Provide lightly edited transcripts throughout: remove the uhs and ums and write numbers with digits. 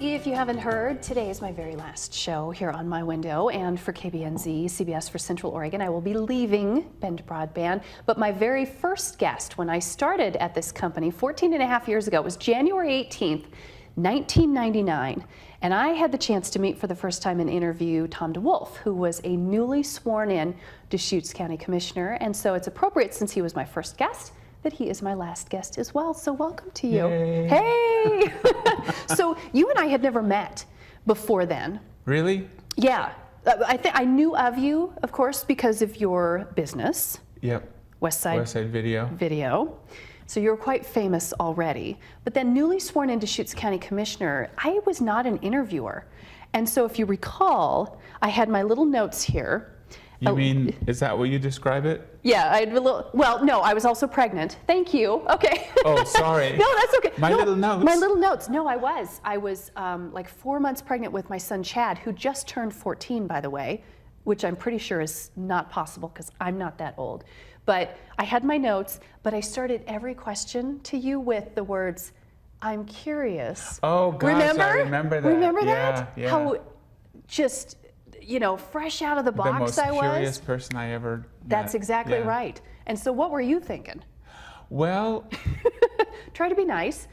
If you haven't heard, today is my very last show here on my window, and for KBNZ, CBS for Central Oregon, I will be leaving Bend Broadband. But my very first guest when I started at this company 14 and a half years ago, it was January 18th, 1999, and I had the chance to meet for the first time and interview Tom DeWolf, who was a newly sworn in Deschutes County Commissioner, and so it's appropriate, since he was my first guest, that he is my last guest as well. So welcome to you. Yay. Hey! So you and I had never met before then. Really? Yeah. I knew of you, of course, because of your business. Yep. Westside Video. Video. So you're quite famous already. But then newly sworn in Deschutes County Commissioner, I was not an interviewer. And so if you recall, I had my little notes here. You mean, is that what you describe it? Yeah, I had a little, well, no, I was also pregnant. Thank you. Okay. Oh, sorry. No, that's okay. My little notes. My little notes. No, I was. I was like 4 months pregnant with my son Chad, who just turned 14, by the way, which I'm pretty sure is not possible because I'm not that old. But I had my notes, but I started every question to you with the words, "I'm curious." Oh, gosh, remember? I remember that. Remember that? Yeah. How just, you know, fresh out of the box I was. The most curious person I ever met. That's exactly Yeah. right. And so what were you thinking? Well, Try to be nice.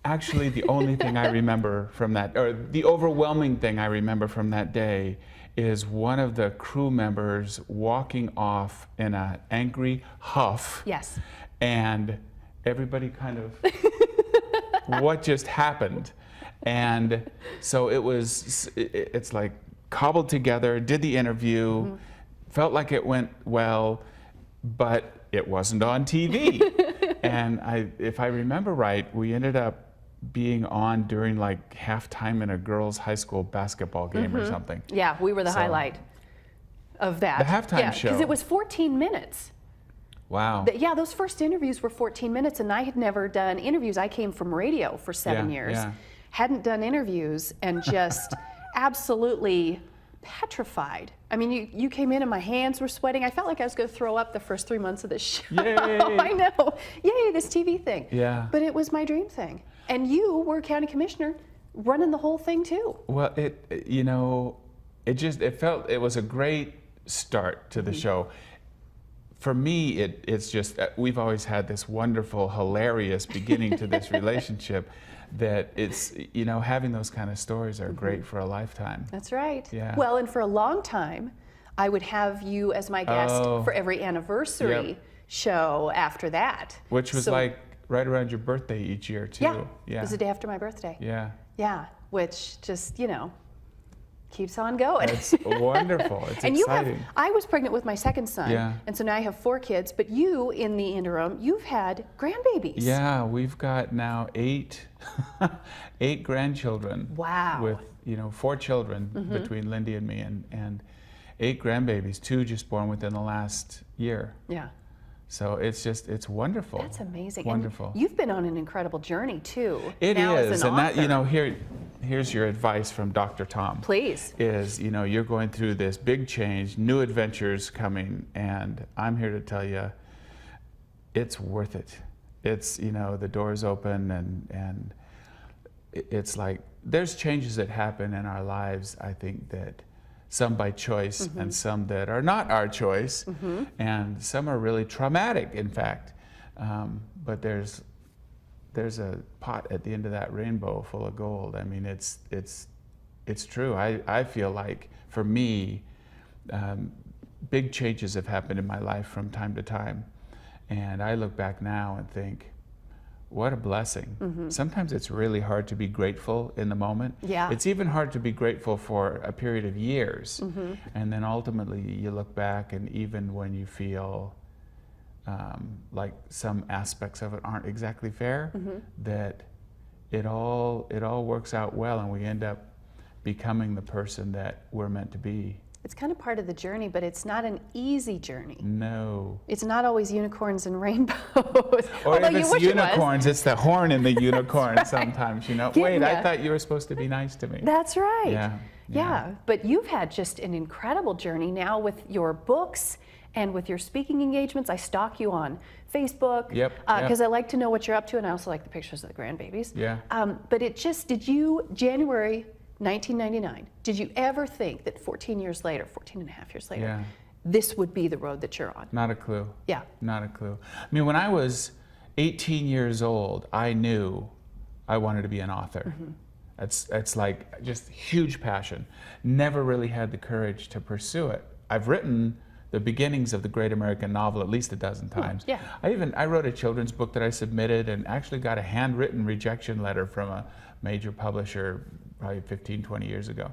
actually, the only thing I remember from that, or the overwhelming thing I remember from that day, is one of the crew members walking off in an angry huff. Yes. And everybody kind of, what just happened? And so it's like cobbled together, did the interview, felt like it went well, but it wasn't on TV. And if I remember right, we ended up being on during like halftime in a girls' high school basketball game or something. Yeah, we were the highlight of that. The halftime show. Because it was 14 minutes. Wow. Yeah, those first interviews were 14 minutes, and I had never done interviews. I came from radio for 7 years. Yeah. Hadn't done interviews, and just absolutely petrified. I mean, you came in and my hands were sweating. I felt like I was going to throw up the first 3 months of this show. Yay. I know. Yay, this TV thing. Yeah. But it was my dream thing. And you were county commissioner running the whole thing too. Well, it was a great start to the show. For me, it's just, we've always had this wonderful, hilarious beginning to this relationship that it's, you know, having those kind of stories are great for a lifetime. That's right. Yeah. Well, and for a long time, I would have you as my guest for every anniversary show after that. Which was like right around your birthday each year too. Yeah, it was the day after my birthday. Yeah. Yeah, which just, you know, keeps on going. It's wonderful. It's and exciting. I was pregnant with my second son, Yeah. and so now I have 4 kids, but you, in the interim, you've had grandbabies. Yeah, we've got now 8 grandchildren. Wow. With, you know, 4 children between Lindy and me, and 8 grandbabies, 2 just born within the last year. Yeah. So it's wonderful. That's amazing. Wonderful. And you've been on an incredible journey too. It now is, as an and that, you author. know, here's your advice from Dr. Tom. Please. Is, you know, you're going through this big change, new adventures coming, and I'm here to tell you, it's worth it. It's, you know, the door's open, and it's like, there's changes that happen in our lives, I think, that some by choice and some that are not our choice, and some are really traumatic, in fact. But there's a pot at the end of that rainbow full of gold. I mean, it's true. I feel like, for me, big changes have happened in my life from time to time, and I look back now and think, what a blessing. Sometimes it's really hard to be grateful in the moment. Yeah. It's even hard to be grateful for a period of years. And then ultimately you look back, and even when you feel like some aspects of it aren't exactly fair, that it all works out well, and we end up becoming the person that we're meant to be. It's kind of part of the journey, but it's not an easy journey. No. It's not always unicorns and rainbows. Or Although if it's unicorns, it's the horn in the unicorn right. sometimes, you know. Getting Wait, ya. I thought you were supposed to be nice to me. That's right. Yeah. Yeah, but you've had just an incredible journey now with your books and with your speaking engagements. I stalk you on Facebook because I like to know what you're up to, and I also like the pictures of the grandbabies. Yeah. But January 1999, did you ever think that 14 years later, 14 and a half years later, this would be the road that you're on? Not a clue. Yeah. Not a clue. I mean, when I was 18 years old, I knew I wanted to be an author. It's like just huge passion. Never really had the courage to pursue it. I've written the beginnings of the great American novel at least a dozen times. Yeah. I wrote a children's book that I submitted and actually got a handwritten rejection letter from a major publisher probably 15, 20 years ago,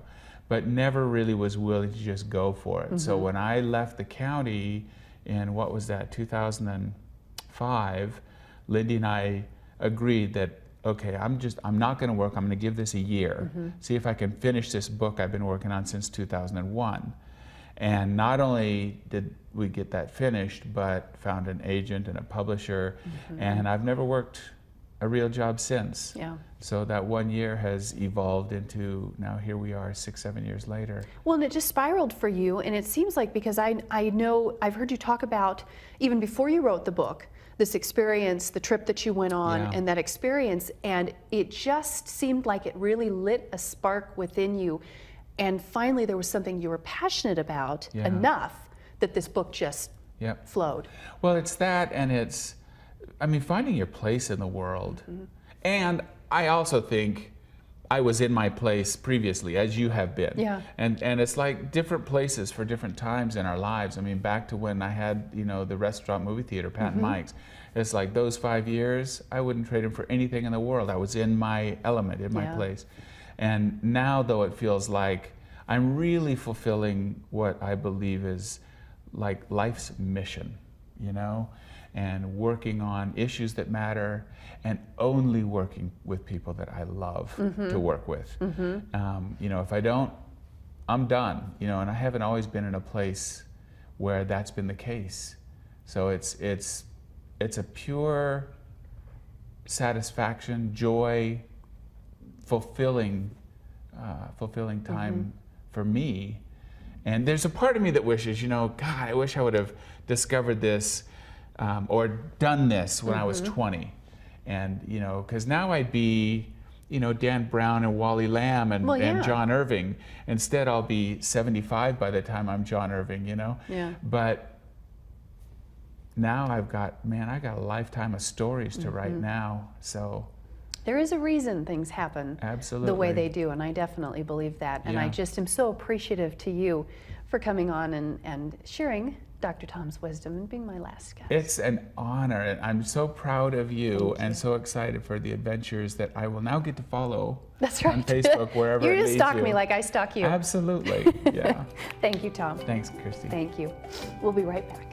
but never really was willing to just go for it. So when I left the county in, what was that, 2005, Lindy and I agreed that, okay, I'm not going to work. I'm going to give this a year, see if I can finish this book I've been working on since 2001. And not only did we get that finished, but found an agent and a publisher, and I've never worked a real job since. Yeah. So that 1 year has evolved into, now here we are 6, 7 years later. Well, and it just spiraled for you, and it seems like, because I know, I've heard you talk about, even before you wrote the book, this experience, the trip that you went on, and that experience, and it just seemed like it really lit a spark within you, and finally there was something you were passionate about enough that this book just flowed. Well, it's that, and it's, I mean, finding your place in the world. And I also think I was in my place previously, as you have been. Yeah. And it's like different places for different times in our lives. I mean, back to when I had, you know, the restaurant movie theater, Pat and Mike's. It's like those 5 years, I wouldn't trade them for anything in the world. I was in my element, in my place. And now, though, it feels like I'm really fulfilling what I believe is like life's mission, you know? And working on issues that matter, and only working with people that I love to work with. You know, if I don't, I'm done. You know, and I haven't always been in a place where that's been the case. So it's a pure satisfaction, joy, fulfilling time for me. And there's a part of me that wishes, you know, God, I wish I would have discovered this. Or done this when I was 20, and you know, because now I'd be, you know, Dan Brown and Wally Lamb and John Irving. Instead, I'll be 75 by the time I'm John Irving, you know. Yeah. But now I got a lifetime of stories to write now. So there is a reason things happen the way they do, and I definitely believe that. And I just am so appreciative to you for coming on and sharing Dr. Tom's wisdom and being my last guest. It's an honor, and I'm so proud of you and so excited for the adventures that I will now get to follow on Facebook, wherever you it leads you. just stalk me like I stalk you. Absolutely, yeah. Thank you, Tom. Thanks, Kristi. Thank you. We'll be right back.